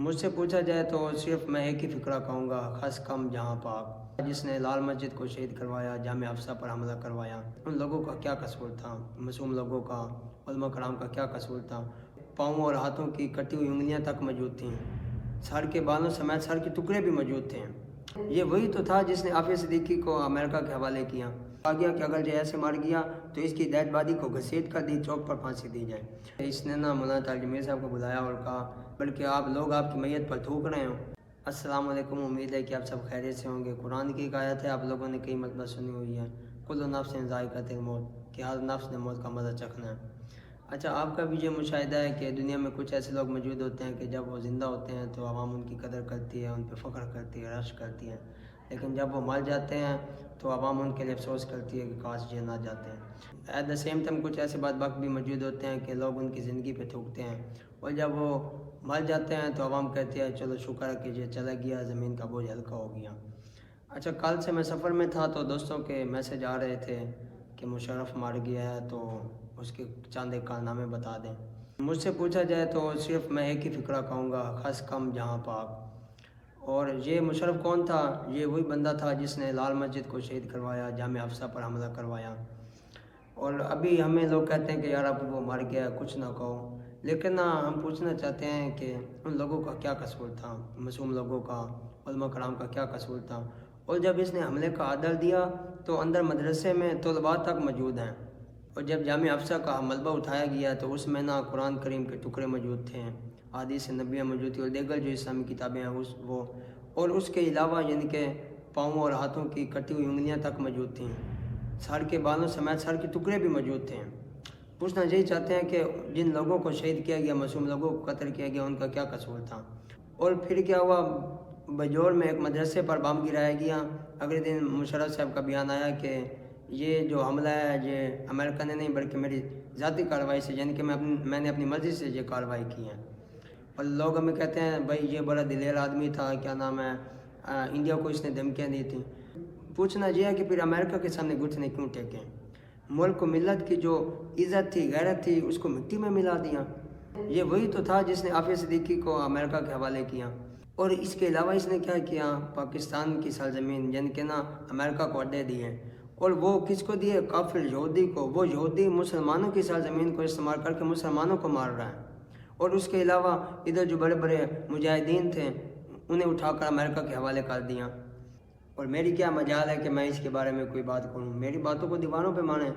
مجھ سے پوچھا جائے تو صرف میں ایک ہی فقرہ کہوں گا، خس کم جہاں پاک، جس نے لال مسجد کو شہید کروایا، جامع افسا پر حملہ کروایا، ان لوگوں کا کیا قصور تھا؟ معصوم لوگوں کا، علماء کرام کا کیا قصور تھا؟ پاؤں اور ہاتھوں کی کٹی ہوئی انگلیاں تک موجود تھیں، سر کے بالوں سمیت سر کے ٹکڑے بھی موجود تھے۔ یہ وہی تو تھا جس نے عافیہ صدیقی کو امریکہ کے حوالے کیا، کہا گیا کہ اگر یہ ایسے مار گیا تو اس کی ڈیڈ باڈی کو گھسیٹ کر دی چوک پر پھانسی دی جائے۔ اس نے نہ مولانا طارق جمیل صاحب کو بلایا اور کہا بلکہ آپ لوگ آپ کی میت پر تھوک رہے ہو۔ السلام علیکم، امید ہے کہ آپ سب خیریت سے ہوں گے۔ قرآن کی ایک آیت ہے، آپ لوگوں نے کئی مرتبہ سنی ہوئی ہے، کل نفس ذائقۃ الموت، کہ ہر نفس نے موت کا مزہ چکھنا ہے۔ اچھا، آپ کا بھی یہ مشاہدہ ہے کہ دنیا میں کچھ ایسے لوگ موجود ہوتے ہیں کہ جب وہ زندہ ہوتے ہیں تو عوام ان کی قدر کرتی ہے، ان پہ فخر کرتی ہے، رشک کرتی ہے، لیکن جب وہ مر جاتے ہیں تو عوام ان کے لیے افسوس کرتی ہے کہ کاش یہ نہ جاتے ہیں۔ ایٹ دا سیم ٹائم کچھ ایسے بدبخت بھی موجود ہوتے ہیں کہ لوگ ان کی زندگی پہ تھوکتے ہیں، اور جب وہ مر جاتے ہیں تو عوام کہتی ہے چلو شکر ہے کہ یہ چلا گیا، زمین کا بوجھ ہلکا ہو گیا۔ اچھا، کل سے میں سفر میں تھا تو دوستوں کے میسج آ رہے تھے کہ مشرف مر گیا ہے تو اس کے چند ایک کارنامے بتا دیں۔ مجھ سے پوچھا جائے تو صرف میں ایک ہی فقرہ کہوں گا، خس کم جہاں پاک۔ اور یہ مشرف کون تھا؟ یہ وہی بندہ تھا جس نے لال مسجد کو شہید کروایا، جامع افسا پر حملہ کروایا۔ اور ابھی ہمیں لوگ کہتے ہیں کہ یار اب وہ مر گیا، کچھ نہ کہو، لیکن ہم پوچھنا چاہتے ہیں کہ ان لوگوں کا کیا قصور تھا؟ معصوم لوگوں کا، علماء کرام کا کیا قصور تھا؟ اور جب اس نے حملے کا آرڈر دیا تو اندر مدرسے میں طلباء تک موجود ہیں، اور جب جامع افسا کا ملبہ اٹھایا گیا تو اس میں نہ قرآن کریم کے ٹکڑے موجود تھے، احادیث نبویہ موجود تھی، اور دیگر جو اسلامی کتابیں ہیں وہ، اور اس کے علاوہ یعنی کہ پاؤں اور ہاتھوں کی کٹی ہوئی انگلیاں تک موجود تھیں، سر کے بالوں سمیت سر کے ٹکڑے بھی موجود تھے۔ پوچھنا یہی چاہتے ہیں کہ جن لوگوں کو شہید کیا گیا، معصوم لوگوں کو قتل کیا گیا، ان کا کیا قصور تھا؟ اور پھر کیا ہوا؟ بجور میں ایک مدرسے پر بم گرایا گیا۔ اگلے دن مشرف صاحب کا بیان آیا کہ یہ جو حملہ ہے یہ امریکہ نے نہیں بلکہ میری ذاتی کارروائی سے، یعنی کہ میں نے اپنی مرضی سے یہ کارروائی کی ہے۔ اور لوگ ہمیں کہتے ہیں بھائی یہ بڑا دلیر آدمی تھا، کیا نام ہے، انڈیا کو اس نے دھمکیاں دی تھیں۔ پوچھنا یہ ہے کہ پھر امریکہ کے سامنے گھٹنے کیوں ٹیکیں؟ ملک و ملت کی جو عزت تھی، غیرت تھی، اس کو مٹی میں ملا دیا۔ یہ وہی تو تھا جس نے عافیہ صدیقی کو امریکہ کے حوالے کیا، اور اس کے علاوہ اس نے کیا کیا؟ پاکستان کی سرزمین یعنی کہ نا امریکہ کو اڈے دیے، اور وہ کس کو دیے؟ کافر یہودی کو۔ وہ یہودی مسلمانوں کی سرزمین کو استعمال کر کے مسلمانوں کو مار رہا ہے، اور اس کے علاوہ ادھر جو بڑے بڑے مجاہدین تھے انہیں اٹھا کر امریکہ کے حوالے کر دیا۔ اور میری کیا مجال ہے کہ میں اس کے بارے میں کوئی بات کروں؟ میری باتوں کو دیواروں پہ مانیں۔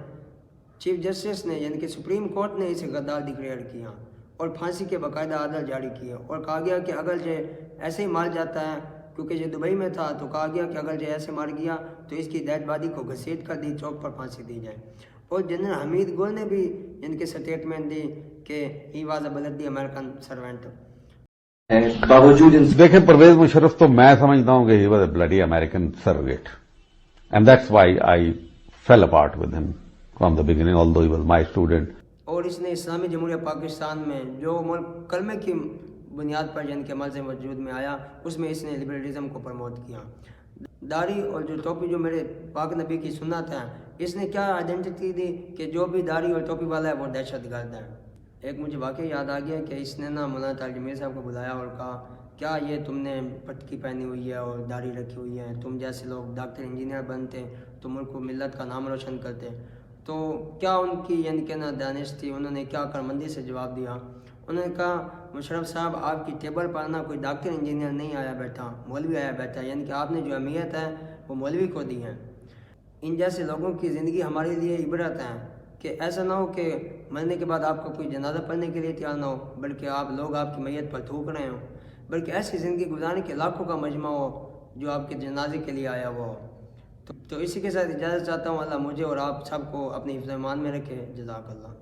چیف جسٹس نے یعنی کہ سپریم کورٹ نے اسے غدار ڈکلیئر کیا اور پھانسی کے باقاعدہ آرڈر جاری کیے، اور کہا گیا کہ اگر یہ ایسے ہی مار جاتا ہے، کیونکہ یہ دبئی میں تھا، تو کہا گیا کہ اگر یہ ایسے مار گیا تو اس کی ڈیڈ باڈی کو گھسیٹ کر دی چوک پر پھانسی دی جائے۔ اور جنرل حمید گل نے بھی ان کے سٹیٹمنٹ دی کہ he was a bloody American servant. باوجود دیکھیں پرویز مشرف تو میں سمجھتا ہوں کہ he was a bloody American surrogate and that's why I fell apart with him from the beginning although he was my student. اور اس نے اسلامی جمہوریہ پاکستان میں جو ملک کلمے کی بنیاد پر جن کے عمل سے وجود میں آیا، اس میں اس نے لبرلزم کو پروموٹ کیا۔ داڑھی اور جو ٹوپی جو میرے پاک نبی کی سنت ہے، اس نے کیا آئیڈینٹی دی کہ جو بھی داڑھی اور ٹوپی والا ہے وہ دہشت گرد ہے۔ ایک مجھے واقعہ یاد آ گیا کہ اس نے مولانا طارق جمیل صاحب کو بلایا اور کہا کیا یہ تم نے پٹکی پہنی ہوئی ہے اور داڑھی رکھی ہوئی ہے، تم جیسے لوگ ڈاکٹر انجینئر بنتے تو ملک و ملت کا نام روشن کرتے؟ تو کیا ان کی یعنی کہ نا دانش تھی، انہوں نے کیا کارمندی سے جواب دیا؟ انہوں نے کہا مشرف صاحب آپ کی ٹیبل پر نا کوئی ڈاکٹر انجینئر نہیں آیا بیٹھا، مولوی آیا بیٹھا، یعنی کہ آپ نے جو اہمیت ہے وہ مولوی کو دی ہے۔ ان جیسے لوگوں کی زندگی ہمارے لیے عبرت ہے کہ ایسا نہ ہو کہ مرنے کے بعد آپ کو کوئی جنازہ پڑھنے کے لیے تیار نہ ہو، بلکہ آپ کی میت پر تھوک رہے ہوں، بلکہ ایسی زندگی گزارنے کے لاکھوں کا مجمع ہو جو آپ کے جنازے کے لیے آیا ہوا ہو۔ تو اسی کے ساتھ اجازت چاہتا ہوں، اللہ مجھے اور آپ سب کو اپنی حفظ و ایمان میں رکھے۔ جزاک اللہ۔